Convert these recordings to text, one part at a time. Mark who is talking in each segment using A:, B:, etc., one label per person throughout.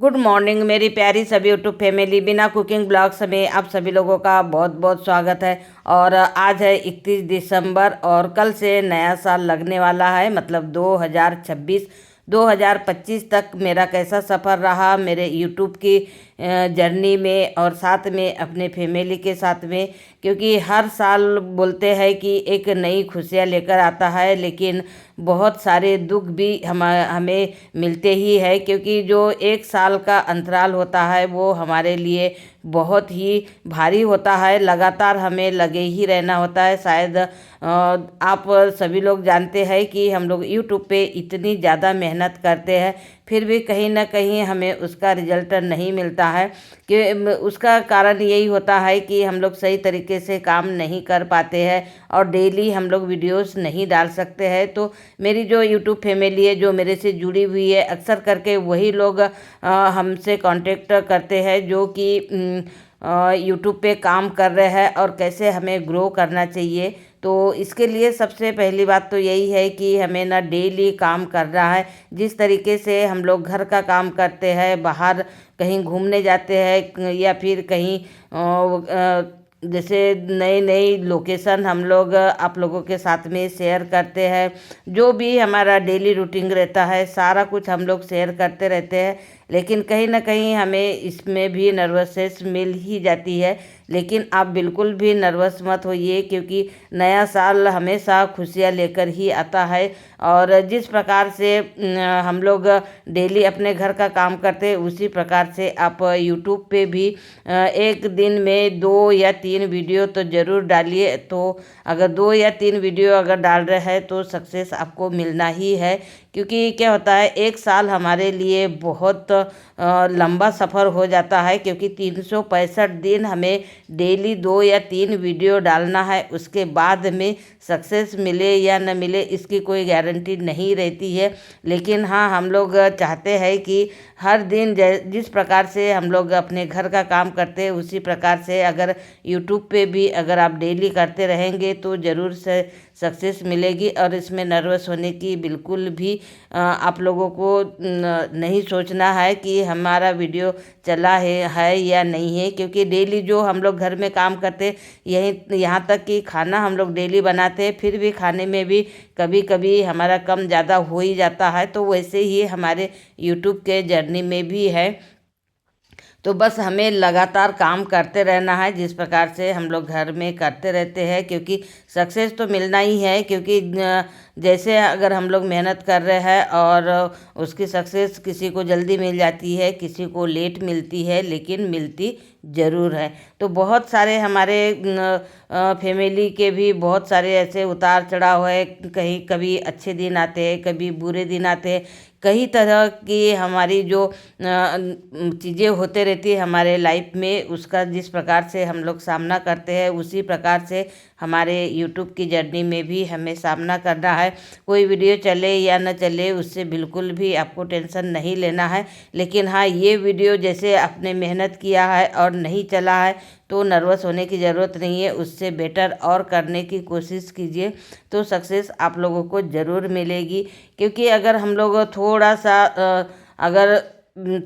A: Good morning मेरी प्यारी सभी यूट्यूब फैमिली। बिना कुकिंग ब्लॉग्स में आप सभी लोगों का बहुत बहुत स्वागत है। और आज है 31 दिसंबर और कल से नया साल लगने वाला है, मतलब 2026। 2025 तक मेरा कैसा सफ़र रहा मेरे यूट्यूब की जर्नी में और साथ में अपने फैमिली के साथ में, क्योंकि हर साल बोलते हैं कि एक नई खुशियाँ लेकर आता है, लेकिन बहुत सारे दुख भी हमें मिलते ही है, क्योंकि जो एक साल का अंतराल होता है वो हमारे लिए बहुत ही भारी होता है। लगातार हमें लगे ही रहना होता है। शायद आप सभी लोग जानते हैं कि हम लोग यूट्यूब पे इतनी ज़्यादा मेहनत करते हैं, फिर भी कहीं ना कहीं हमें उसका रिजल्ट नहीं मिलता है। कि उसका कारण यही होता है कि हम लोग सही तरीके से काम नहीं कर पाते हैं और डेली हम लोग वीडियोस नहीं डाल सकते हैं। तो मेरी जो यूट्यूब फैमिली है, जो मेरे से जुड़ी हुई है, अक्सर करके वही लोग हमसे कांटेक्ट करते हैं जो कि यूट्यूब पे काम कर रहे हैं और कैसे हमें ग्रो करना चाहिए। तो इसके लिए सबसे पहली बात तो यही है कि हमें ना डेली काम करना है। जिस तरीके से हम लोग घर का काम करते हैं, बाहर कहीं घूमने जाते हैं या फिर कहीं जैसे नई नई लोकेशन हम लोग आप लोगों के साथ में शेयर करते हैं। जो भी हमारा डेली रूटीन रहता है सारा कुछ हम लोग शेयर करते रहते हैं, लेकिन कहीं ना कहीं हमें इसमें भी नर्वसनेस मिल ही जाती है। लेकिन आप बिल्कुल भी नर्वस मत होइए, क्योंकि नया साल हमेशा खुशियाँ लेकर ही आता है। और जिस प्रकार से हम लोग डेली अपने घर का काम करते हैं, उसी प्रकार से आप यूट्यूब पे भी एक दिन में 2 या 3 वीडियो तो ज़रूर डालिए। तो अगर 2 या 3 वीडियो अगर डाल रहे हैं तो सक्सेस आपको मिलना ही है। क्योंकि क्या होता है, एक साल हमारे लिए बहुत लंबा सफ़र हो जाता है, क्योंकि 365 दिन हमें डेली 2 या 3 वीडियो डालना है। उसके बाद में सक्सेस मिले या न मिले इसकी कोई गारंटी नहीं रहती है। लेकिन हाँ, हम लोग चाहते हैं कि हर दिन जिस प्रकार से हम लोग अपने घर का काम करते हैं, उसी प्रकार से अगर यूट्यूब पे भी अगर आप डेली करते रहेंगे तो ज़रूर से सक्सेस मिलेगी। और इसमें नर्वस होने की बिल्कुल भी आप लोगों को नहीं सोचना है कि हमारा वीडियो चला है या नहीं है, क्योंकि डेली जो हम लोग घर में काम करते, यही यहाँ तक कि खाना हम लोग डेली बनाते हैं, फिर भी खाने में भी कभी कभी हमारा कम ज़्यादा हो ही जाता है। तो वैसे ही हमारे यूट्यूब के जर्नी में भी है। तो बस हमें लगातार काम करते रहना है, जिस प्रकार से हम लोग घर में करते रहते हैं, क्योंकि सक्सेस तो मिलना ही है। क्योंकि जैसे अगर हम लोग मेहनत कर रहे हैं और उसकी सक्सेस किसी को जल्दी मिल जाती है, किसी को लेट मिलती है, लेकिन मिलती ज़रूर है। तो बहुत सारे हमारे फैमिली के भी बहुत सारे ऐसे उतार चढ़ाव है। कहीं कभी अच्छे दिन आते हैं, कभी बुरे दिन आते हैं। कई तरह की हमारी जो चीज़ें होते रहती है हमारे लाइफ में, उसका जिस प्रकार से हम लोग सामना करते हैं, उसी प्रकार से हमारे यूट्यूब की जर्नी में भी हमें सामना करना है। कोई वीडियो चले या न चले उससे बिल्कुल भी आपको टेंशन नहीं लेना है। लेकिन हाँ, ये वीडियो जैसे आपने मेहनत किया है और नहीं चला है तो नर्वस होने की ज़रूरत नहीं है। उससे बेटर और करने की कोशिश कीजिए, तो सक्सेस आप लोगों को ज़रूर मिलेगी। क्योंकि अगर हम लोग थोड़ा सा अगर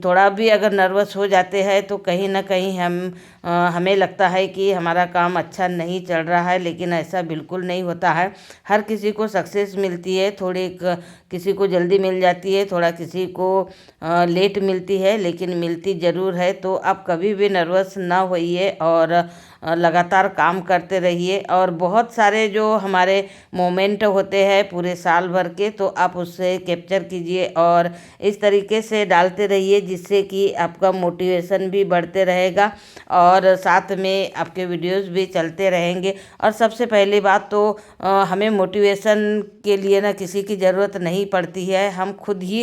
A: थोड़ा भी अगर नर्वस हो जाते हैं तो कहीं ना कहीं हमें लगता है कि हमारा काम अच्छा नहीं चल रहा है, लेकिन ऐसा बिल्कुल नहीं होता है। हर किसी को सक्सेस मिलती है, थोड़ी किसी को जल्दी मिल जाती है, थोड़ा किसी को लेट मिलती है, लेकिन मिलती ज़रूर है। तो आप कभी भी नर्वस ना होइए और लगातार काम करते रहिए। और बहुत सारे जो हमारे मोमेंट होते हैं पूरे साल भर के, तो आप उससे कैप्चर कीजिए और इस तरीके से डालते रहिए, जिससे कि आपका मोटिवेशन भी बढ़ते रहेगा और साथ में आपके वीडियोस भी चलते रहेंगे। और सबसे पहली बात तो हमें मोटिवेशन के लिए ना किसी की ज़रूरत नहीं पड़ती है। हम खुद ही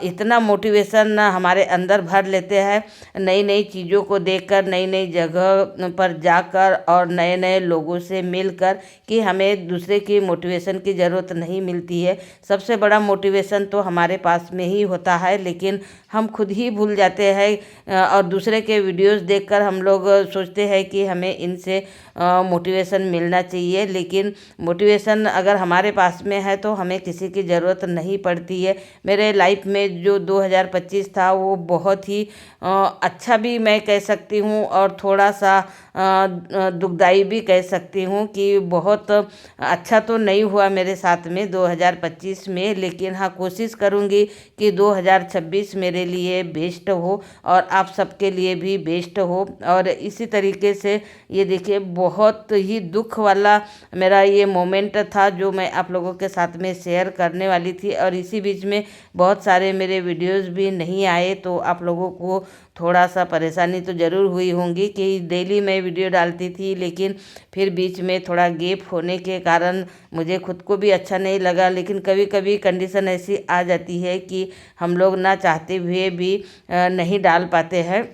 A: इतना मोटिवेशन हमारे अंदर भर लेते हैं, नई नई चीज़ों को देखकर, नई नई जगह पर जाकर और नए नए लोगों से मिलकर कि हमें दूसरे की मोटिवेशन की ज़रूरत नहीं मिलती है। सबसे बड़ा मोटिवेशन तो हमारे पास में ही होता है, लेकिन हम खुद ही भूल जाते हैं और दूसरे के वीडियोस देखकर हम लोग सोचते हैं कि हमें इनसे मोटिवेशन मिलना चाहिए। लेकिन मोटिवेशन अगर हमारे पास में है तो हमें किसी की ज़रूरत नहीं पड़ती है। मेरे लाइफ में जो 2025 था वो बहुत ही अच्छा भी मैं कह सकती हूँ और थोड़ा सा दुखदाई भी कह सकती हूँ कि बहुत अच्छा तो नहीं हुआ मेरे साथ में 2025 में, लेकिन हाँ कोशिश करूँगी कि 2026 मेरे लिए बेस्ट हो और आप सबके लिए भी बेस्ट हो। और इसी तरीके से ये देखिए बहुत ही दुख वाला मेरा ये मोमेंट था जो मैं आप लोगों के साथ में शेयर करने वाली थी। और इसी बीच में बहुत सारे मेरे वीडियोस भी नहीं आए, तो आप लोगों को थोड़ा सा परेशानी तो ज़रूर हुई होंगी कि डेली मैं वीडियो डालती थी, लेकिन फिर बीच में थोड़ा गैप होने के कारण मुझे खुद को भी अच्छा नहीं लगा। लेकिन कभी कभी कंडीशन ऐसी आ जाती है कि हम लोग ना चाहते हुए भी नहीं डाल पाते हैं,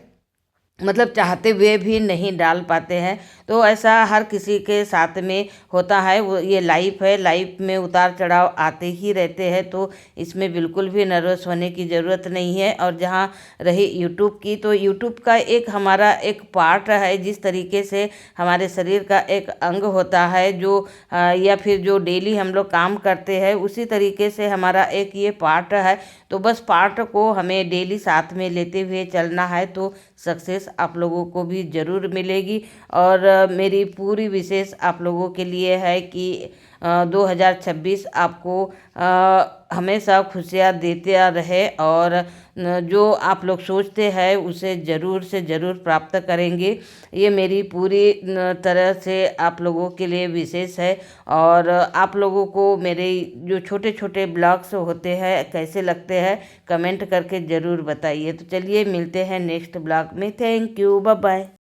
A: मतलब चाहते हुए भी नहीं डाल पाते हैं। तो ऐसा हर किसी के साथ में होता है, वो ये लाइफ है, लाइफ में उतार चढ़ाव आते ही रहते हैं, तो इसमें बिल्कुल भी नर्वस होने की ज़रूरत नहीं है। और जहाँ रही यूट्यूब की, तो यूट्यूब का एक हमारा एक पार्ट है, जिस तरीके से हमारे शरीर का एक अंग होता है जो या फिर जो डेली हम लोग काम करते हैं उसी तरीके से हमारा एक ये पार्ट है। तो बस पार्ट को हमें डेली साथ में लेते हुए चलना है, तो सक्सेस आप लोगों को भी ज़रूर मिलेगी। और मेरी पूरी विशेष आप लोगों के लिए है कि 2026 आपको हमेशा खुशियाँ देते रहे और जो आप लोग सोचते हैं उसे ज़रूर से ज़रूर प्राप्त करेंगे। ये मेरी पूरी तरह से आप लोगों के लिए विशेष है। और आप लोगों को मेरे जो छोटे छोटे ब्लॉग्स होते हैं कैसे लगते हैं कमेंट करके ज़रूर बताइए। तो चलिए मिलते हैं नेक्स्ट ब्लॉग में। Thank you, bye bye.